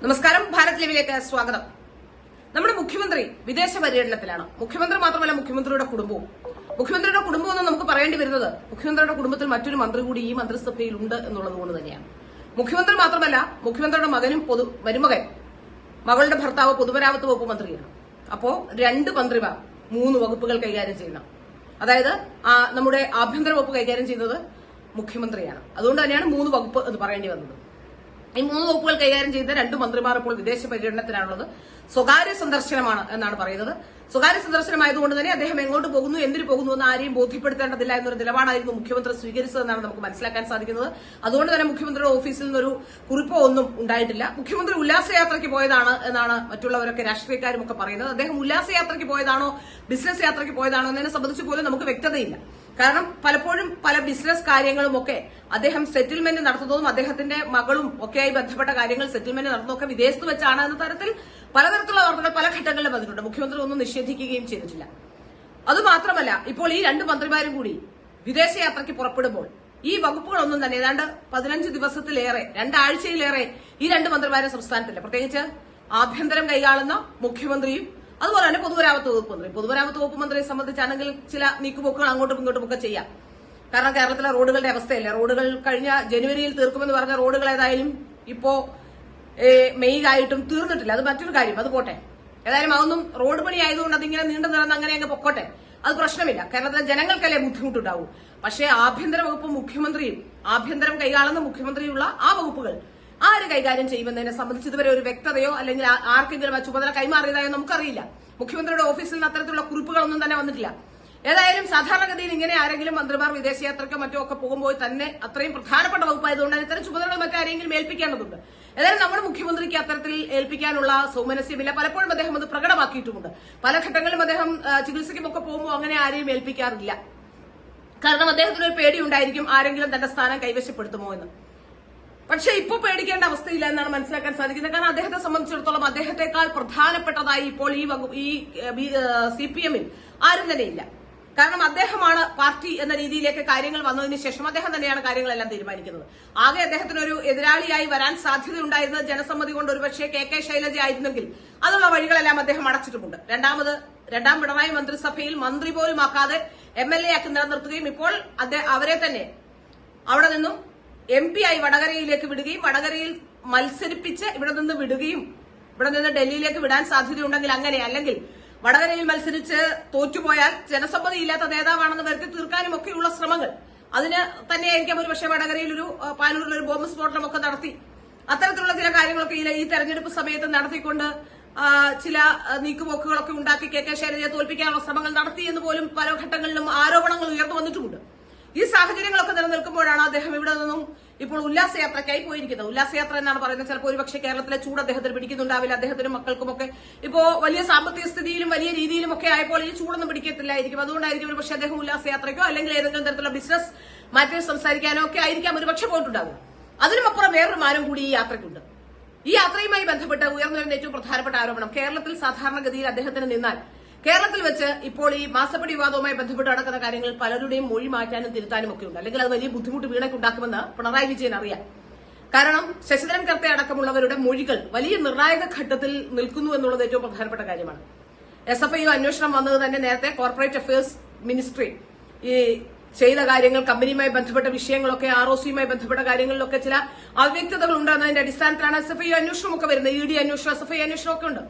നമസ്കാരം. ഭാരത് ലൈവിലേക്ക് സ്വാഗതം. നമ്മുടെ മുഖ്യമന്ത്രി വിദേശ പര്യടനത്തിലാണ്. മുഖ്യമന്ത്രി മാത്രമല്ല, മുഖ്യമന്ത്രിയുടെ കുടുംബവും. മുഖ്യമന്ത്രിയുടെ കുടുംബം എന്ന് നമുക്ക് പറയേണ്ടി വരുന്നത് മുഖ്യമന്ത്രിയുടെ കുടുംബത്തിൽ മറ്റൊരു മന്ത്രി കൂടി ഈ മന്ത്രിസഭയിൽ ഉണ്ട് എന്നുള്ളത് കൊണ്ട് തന്നെയാണ്. മുഖ്യമന്ത്രി മാത്രമല്ല, മുഖ്യമന്ത്രിയുടെ മകനും മരുമകൻ, മകളുടെ ഭർത്താവ് പൊതുമരാമത്ത് വകുപ്പ് മന്ത്രിയാണ്. അപ്പോ 2 മന്ത്രിമാർ 3 വകുപ്പുകൾ കൈകാര്യം ചെയ്യുന്ന, അതായത് നമ്മുടെ ആഭ്യന്തര വകുപ്പ് കൈകാര്യം ചെയ്യുന്നത് മുഖ്യമന്ത്രിയാണ്. അതുകൊണ്ട് തന്നെയാണ് 3 വകുപ്പ് എന്ന് പറയേണ്ടി വന്നത്. ഈ 3 വകുപ്പുകൾ കൈകാര്യം ചെയ്ത 2 മന്ത്രിമാർ ഇപ്പോൾ വിദേശ പര്യടനത്തിലാണുള്ളത്. സ്വകാര്യ സന്ദർശനമാണ് എന്നാണ് പറയുന്നത്. സ്വകാര്യ സന്ദർശനമായതുകൊണ്ട് തന്നെ അദ്ദേഹം എങ്ങോട്ട് പോകുന്നു, എന്തിനു പോകുന്നു എന്ന് ആരെയും ബോധ്യപ്പെടുത്തേണ്ടതില്ല എന്നൊരു നിലപാടായിരുന്നു മുഖ്യമന്ത്രി സ്വീകരിച്ചതെന്നാണ് നമുക്ക് മനസ്സിലാക്കാൻ സാധിക്കുന്നത്. അതുകൊണ്ട് തന്നെ മുഖ്യമന്ത്രിയുടെ ഓഫീസിൽ നിന്നൊരു കുറിപ്പോ ഒന്നും ഉണ്ടായിട്ടില്ല. മുഖ്യമന്ത്രി ഉല്ലാസയാത്രയ്ക്ക് പോയതാണ് എന്നാണ് മറ്റുള്ളവരൊക്കെ രാഷ്ട്രീയക്കാരും ഒക്കെ പറയുന്നത്. അദ്ദേഹം ഉല്ലാസയാത്രയ്ക്ക് പോയതാണോ ബിസിനസ് യാത്രയ്ക്ക് പോയതാണോ എന്നതിനെ സംബന്ധിച്ച് പോലും നമുക്ക് വ്യക്തതയില്ല. കാരണം പലപ്പോഴും പല ബിസിനസ് കാര്യങ്ങളും ഒക്കെ അദ്ദേഹം സെറ്റിൽമെന്റ് നടത്തുന്നതും അദ്ദേഹത്തിന്റെ മകളും ഒക്കെയായി ബന്ധപ്പെട്ട കാര്യങ്ങൾ സെറ്റിൽമെന്റ് നടത്തുന്നതൊക്കെ വിദേശത്ത് വെച്ചാണ് എന്ന തരത്തിൽ പലതരത്തിലുള്ള വാർത്തകൾ പല ഘട്ടങ്ങളിലും വന്നിട്ടുണ്ട്. മുഖ്യമന്ത്രി ഒന്നും നിഷേധിക്കുകയും ചെയ്തിട്ടില്ല. അതുമാത്രമല്ല, ഇപ്പോൾ ഈ 2 മന്ത്രിമാരും കൂടി വിദേശയാത്രയ്ക്ക് പുറപ്പെടുമ്പോൾ ഈ വകുപ്പുകളൊന്നും തന്നെ ഏതാണ്ട് 15 ദിവസത്തിലേറെ, 2 ആഴ്ചയിലേറെ ഈ 2 മന്ത്രിമാരും സംസ്ഥാനത്തില്ല. പ്രത്യേകിച്ച് ആഭ്യന്തരം കൈകാളുന്ന മുഖ്യമന്ത്രിയും അതുപോലെ തന്നെ പൊതുമരാമത്ത് വകുപ്പ് മന്ത്രി. പൊതുമരാമത്ത് വകുപ്പ് മന്ത്രിയെ സംബന്ധിച്ചാണെങ്കിൽ ചില നീക്കുപോക്കുകൾ അങ്ങോട്ടും ഇങ്ങോട്ടും ഒക്കെ ചെയ്യാം. കാരണം കേരളത്തിലെ റോഡുകളുടെ അവസ്ഥയല്ല. റോഡുകൾ കഴിഞ്ഞ ജനുവരിയിൽ തീർക്കുമെന്ന് പറഞ്ഞ റോഡുകൾ ഏതായാലും ഇപ്പോ മെയ്യിലായിട്ടും തീർന്നിട്ടില്ല. അത് മറ്റൊരു കാര്യം, അത് പോട്ടെ. ഏതായാലും അതൊന്നും റോഡ് പണി ആയതുകൊണ്ട് അതിങ്ങനെ നീണ്ടു നിറന്ന് അങ്ങനെ അങ്ങ് പൊക്കോട്ടെ, അത് പ്രശ്നമില്ല. കേരളത്തിലെ ജനങ്ങൾക്കല്ലേ ബുദ്ധിമുട്ടുണ്ടാവും. പക്ഷേ ആഭ്യന്തര വകുപ്പ് മുഖ്യമന്ത്രിയും ആഭ്യന്തരം കൈകാളുന്ന മുഖ്യമന്ത്രിയുള്ള ആ വകുപ്പുകൾ ആര് കൈകാര്യം ചെയ്യുമെന്നതിനെ സംബന്ധിച്ച് ഇതുവരെ ഒരു വ്യക്തതയോ അല്ലെങ്കിൽ ആർക്കെങ്കിലും ആ ചുമതല കൈമാറിയതായോ നമുക്കറിയില്ല. മുഖ്യമന്ത്രിയുടെ ഓഫീസിൽ നിന്ന് അത്തരത്തിലുള്ള കുറിപ്പുകളൊന്നും തന്നെ വന്നിട്ടില്ല. ഏതായാലും സാധാരണഗതിയിൽ ഇങ്ങനെ ആരെങ്കിലും മന്ത്രിമാർ വിദേശയാത്രയ്ക്കോ മറ്റോ ഒക്കെ പോകുമ്പോൾ തന്നെ അത്രയും പ്രധാനപ്പെട്ട വകുപ്പായതുകൊണ്ട് ഇത്തരം ചുമതലകൾ മറ്റാരെങ്കിലും ഏൽപ്പിക്കേണ്ടതുണ്ട്. ഏതായാലും നമ്മുടെ മുഖ്യമന്ത്രിക്ക് അത്തരത്തിൽ ഏൽപ്പിക്കാനുള്ള സൗമനസ്യമില്ല. പലപ്പോഴും അദ്ദേഹം അത് പ്രകടമാക്കിയിട്ടുമുണ്ട്. പല ഘട്ടങ്ങളിലും അദ്ദേഹം ചികിത്സയ്ക്കുമൊക്കെ പോകുമ്പോൾ അങ്ങനെ ആരെയും ഏൽപ്പിക്കാറില്ല. കാരണം അദ്ദേഹത്തിനൊരു പേടിയുണ്ടായിരിക്കും ആരെങ്കിലും തന്റെ സ്ഥാനം കൈവശപ്പെടുത്തുമോ എന്ന്. പക്ഷെ ഇപ്പൊ പേടിക്കേണ്ട അവസ്ഥയില്ല എന്നാണ് മനസ്സിലാക്കാൻ സാധിക്കുന്നത്. കാരണം അദ്ദേഹത്തെ സംബന്ധിച്ചിടത്തോളം അദ്ദേഹത്തെക്കാൾ പ്രധാനപ്പെട്ടതായി ഇപ്പോൾ ഈ CPM-ൽ ആരും തന്നെയില്ല. കാരണം അദ്ദേഹമാണ് പാർട്ടി എന്ന രീതിയിലേക്ക് കാര്യങ്ങൾ വന്നതിന് ശേഷം അദ്ദേഹം തന്നെയാണ് കാര്യങ്ങളെല്ലാം തീരുമാനിക്കുന്നത്. ആകെ അദ്ദേഹത്തിനൊരു എതിരാളിയായി വരാൻ സാധ്യതയുണ്ടായിരുന്നത് ജനസമ്മതി കൊണ്ട് ഒരുപക്ഷെ KK ശൈലജ ആയിരുന്നെങ്കിൽ അതുള്ള വഴികളെല്ലാം അദ്ദേഹം അടച്ചിട്ടുമുണ്ട്. രണ്ടാം പിണറായി മന്ത്രിസഭയിൽ മന്ത്രി പോലും ആക്കാതെ MLA ആക്കി നിലനിർത്തുകയും ഇപ്പോൾ അവരെ തന്നെ അവിടെ നിന്നും MP ആയി വടകരയിലേക്ക് വിടുകയും വടകരയിൽ മത്സരിപ്പിച്ച് ഇവിടെ നിന്ന് വിടുകയും ഇവിടെ നിന്ന് ഡൽഹിയിലേക്ക് വിടാൻ സാധ്യതയുണ്ടെങ്കിൽ അങ്ങനെ, അല്ലെങ്കിൽ വടകരയിൽ മത്സരിച്ച് തോറ്റുപോയാൽ ജനസമ്മതിയില്ലാത്ത നേതാവാണെന്ന് വരുത്തി തീർക്കാനും ഒക്കെയുള്ള ശ്രമങ്ങൾ, അതിന് തന്നെയായിരിക്കാം ഒരു പക്ഷേ വടകരയിൽ പാനൂരിൽ ഒരു ബോംബ് സ്ഫോടനം ഒക്കെ നടത്തി അത്തരത്തിലുള്ള ചില കാര്യങ്ങളൊക്കെ ഈ തെരഞ്ഞെടുപ്പ് സമയത്ത് നടത്തിക്കൊണ്ട് ചില നീക്കുപോക്കുകളൊക്കെ ഉണ്ടാക്കി KK ശൈലജയെ തോൽപ്പിക്കാനുള്ള ശ്രമങ്ങൾ നടത്തി എന്ന് പോലും പല ഘട്ടങ്ങളിലും ആരോപണങ്ങൾ ഉയർന്നു വന്നിട്ടുമുണ്ട്. ഈ സാഹചര്യങ്ങളൊക്കെ നിലനിൽക്കുമ്പോഴാണ് അദ്ദേഹം ഇവിടെ നിന്നും ഇപ്പോൾ ഉല്ലാസയാത്രയ്ക്കായി പോയിരിക്കുന്നത്. ഉല്ലാസയാത്ര എന്നാണ് പറയുന്നത്. ചിലപ്പോൾ ഒരുപക്ഷെ കേരളത്തിലെ ചൂട് അദ്ദേഹത്തിന് പിടിക്കുന്നുണ്ടാവില്ല. അദ്ദേഹത്തിനും മക്കൾക്കുമൊക്കെ ഇപ്പോ വലിയ സാമ്പത്തിക സ്ഥിതിയിലും വലിയ രീതിയിലും ഒക്കെ ആയപ്പോൾ ഈ ചൂടൊന്നും പിടിക്കത്തില്ലായിരിക്കും. അതുകൊണ്ടായിരിക്കും ഒരുപക്ഷെ അദ്ദേഹം ഉല്ലാസയാത്രയ്ക്കോ അല്ലെങ്കിൽ ഏതെങ്കിലും തരത്തിലുള്ള ബിസിനസ് മാറ്റേഴ്സ് സംസാരിക്കാനോ ഒക്കെ ആയിരിക്കാം ഒരുപക്ഷെ പോയിട്ടുണ്ടാകുക. അതിനുമപ്പുറം വേറൊരു മാനം കൂടി ഈ യാത്രയ്ക്കുണ്ട്. ഈ യാത്രയുമായി ബന്ധപ്പെട്ട് ഉയർന്നുവരുന്ന ഏറ്റവും പ്രധാനപ്പെട്ട ആരോപണം, കേരളത്തിൽ സാധാരണഗതിയിൽ അദ്ദേഹത്തിന് നിന്നാൽ കേരളത്തിൽ വെച്ച് ഇപ്പോൾ ഈ മാസപ്പടി വിവാദവുമായി ബന്ധപ്പെട്ട് നടക്കുന്ന കാര്യങ്ങൾ പലരുടെയും മൊഴി മാറ്റാനും തിരുത്താനും ഒക്കെ ഉണ്ട്. അല്ലെങ്കിൽ അത് വലിയ ബുദ്ധിമുട്ട് വീണയ്ക്കുണ്ടാക്കുമെന്ന് പിണറായി വിജയൻ അറിയാം. കാരണം ശശിധരൻ കർത്ത അടക്കമുള്ളവരുടെ മൊഴികൾ വലിയ നിർണായക ഘട്ടത്തിൽ നിൽക്കുന്നു എന്നുള്ളത് ഏറ്റവും പ്രധാനപ്പെട്ട കാര്യമാണ്. SFI അന്വേഷണം വന്നത് തന്നെ നേരത്തെ കോർപ്പറേറ്റ് അഫയേഴ്സ് മിനിസ്ട്രി ഈ ചെയ്ത കാര്യങ്ങൾ, കമ്പനിയുമായി ബന്ധപ്പെട്ട വിഷയങ്ങളൊക്കെ, ROC-യുമായി ബന്ധപ്പെട്ട കാര്യങ്ങളിലൊക്കെ ചില അവ്യക്തതകൾ ഉണ്ടെന്നതിന്റെ അടിസ്ഥാനത്തിലാണ് SFI അന്വേഷണമൊക്കെ വരുന്നത്. ED അന്വേഷണം, SFI അന്വേഷണമൊക്കെ ഉണ്ട്.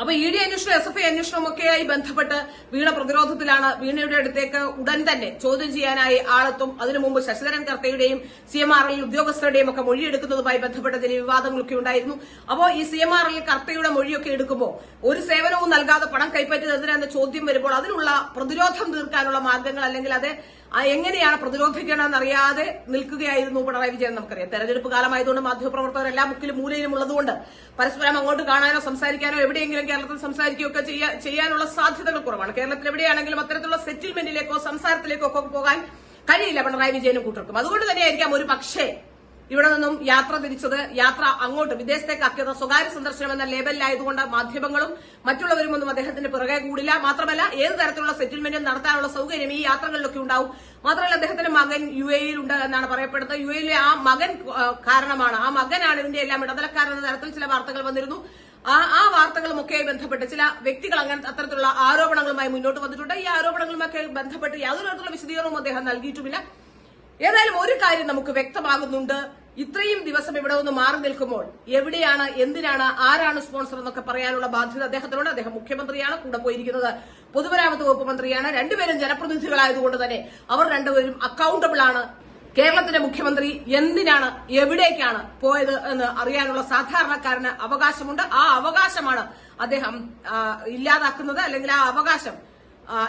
അപ്പൊ ED അന്വേഷണം, SFI അന്വേഷണമൊക്കെയായി ബന്ധപ്പെട്ട് വീണ പ്രതിരോധത്തിലാണ്. വീണയുടെ അടുത്തേക്ക് ഉടൻ തന്നെ ചോദ്യം ചെയ്യാനായി ആളെത്തും. അതിനു മുമ്പ് ശശിധരൻ കർത്തയുടെയും CMRL ഉദ്യോഗസ്ഥരുടെയും ഒക്കെ മൊഴിയെടുക്കുന്നതുമായി ബന്ധപ്പെട്ട ചില വിവാദങ്ങളൊക്കെ ഉണ്ടായിരുന്നു. അപ്പോൾ ഈ CMRL കർത്തയുടെ മൊഴിയൊക്കെ എടുക്കുമ്പോൾ ഒരു സേവനവും നൽകാതെ പണം കൈപ്പറ്റിയതെന്തിനാണെന്ന ചോദ്യം വരുമ്പോൾ അതിനുള്ള പ്രതിരോധം തീർക്കാനുള്ള മാർഗങ്ങൾ, അല്ലെങ്കിൽ അത് എങ്ങനെയാണ് പ്രതിരോധിക്കണമെന്നറിയാതെ നിൽക്കുകയായിരുന്നു പിണറായി വിജയൻ. നമുക്കറിയാം, തെരഞ്ഞെടുപ്പ് കാലമായതുകൊണ്ട് മാധ്യമപ്രവർത്തകർ എല്ലാ മുക്കിലും മൂലയിലും ഉള്ളതുകൊണ്ട് പരസ്പരം അങ്ങോട്ട് കാണാനോ സംസാരിക്കാനോ എവിടെയെങ്കിലും കേരളത്തിൽ സംസാരിക്കുകയൊക്കെ ചെയ്യാനുള്ള സാധ്യതകൾ കുറവാണ്. കേരളത്തിൽ എവിടെയാണെങ്കിലും അത്തരത്തിലുള്ള സെറ്റിൽമെന്റിലേക്കോ സംസാരത്തിലേക്കോ ഒക്കെ പോകാൻ കഴിയില്ല പിണറായി വിജയനും കൂട്ടർക്കും. അതുകൊണ്ട് തന്നെയായിരിക്കാം ഒരു പക്ഷേ ഇവിടെ നിന്നും യാത്ര തിരിച്ചത്, യാത്ര അങ്ങോട്ട് വിദേശത്തേക്ക് ആക്കിയത് സ്വകാര്യ സന്ദർശനം എന്ന ലേബലിലായതുകൊണ്ട് മാധ്യമങ്ങളും മറ്റുള്ളവരും ഒന്നും അദ്ദേഹത്തിന്റെ പിറകെ കൂടില്ല. മാത്രമല്ല ഏത് തരത്തിലുള്ള സെറ്റിൽമെന്റും നടത്താനുള്ള സൗകര്യം ഈ യാത്രകളിലൊക്കെ ഉണ്ടാവും. മാത്രമല്ല അദ്ദേഹത്തിന്റെ മകൻ UAE ഉണ്ട് എന്നാണ് പറയപ്പെടുന്നത്. UAE ആ മകൻ കാരണമാണ്, ആ മകനാണ് ഇതിന്റെ എല്ലാം ഇടനിലക്കാരെന്ന തരത്തിൽ ചില വാർത്തകൾ വന്നിരുന്നു. ആ വാർത്തകളുമൊക്കെ ബന്ധപ്പെട്ട് ചില വ്യക്തികൾ അങ്ങനെ അത്തരത്തിലുള്ള ആരോപണങ്ങളുമായി മുന്നോട്ട് വന്നിട്ടുണ്ട്. ഈ ആരോപണങ്ങളുമൊക്കെ ബന്ധപ്പെട്ട് യാതൊരു തരത്തിലുള്ള വിശദീകരണവും അദ്ദേഹം നൽകിയിട്ടുമില്ല. ഏതായാലും ഒരു കാര്യം നമുക്ക് വ്യക്തമാകുന്നുണ്ട്, ഇത്രയും ദിവസം ഇവിടെ ഒന്ന് മാറി നിൽക്കുമ്പോൾ എവിടെയാണ്, എന്തിനാണ്, ആരാണ് സ്പോൺസർ എന്നൊക്കെ പറയാനുള്ള ബാധ്യത അദ്ദേഹത്തിനുണ്ട്. അദ്ദേഹം മുഖ്യമന്ത്രിയാണ്, കൂടെ പോയിരിക്കുന്നത് പൊതുമരാമത്ത് വകുപ്പ് മന്ത്രിയാണ്. രണ്ടുപേരും ജനപ്രതിനിധികളായതുകൊണ്ട് തന്നെ അവർ രണ്ടുപേരും അക്കൌണ്ടബിൾ ആണ്. കേരളത്തിന്റെ മുഖ്യമന്ത്രി എന്തിനാണ്, എവിടേക്കാണ് പോയത് എന്ന് അറിയാനുള്ള സാധാരണക്കാരന് അവകാശമുണ്ട്. ആ അവകാശമാണ് അദ്ദേഹം ഇല്ലാതാക്കുന്നത്, അല്ലെങ്കിൽ ആ അവകാശം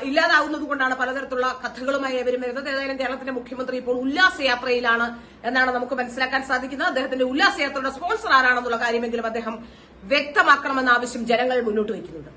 ഇല്ലാതാവുന്നത് കൊണ്ടാണ് പലതരത്തിലുള്ള കഥകളുമായി അവരും വരുന്നത്. ഏതായാലും കേരളത്തിന്റെ മുഖ്യമന്ത്രി ഇപ്പോൾ ഉല്ലാസയാത്രയിലാണ് എന്നാണ് നമുക്ക് മനസ്സിലാക്കാൻ സാധിക്കുന്നത്. അദ്ദേഹത്തിന്റെ ഉല്ലാസയാത്രയുടെ സ്പോൺസർ ആരാണെന്നുള്ള കാര്യമെങ്കിലും അദ്ദേഹം വ്യക്തമാക്കണമെന്ന ആവശ്യം ജനങ്ങൾ മുന്നോട്ട് വയ്ക്കുന്നുണ്ട്.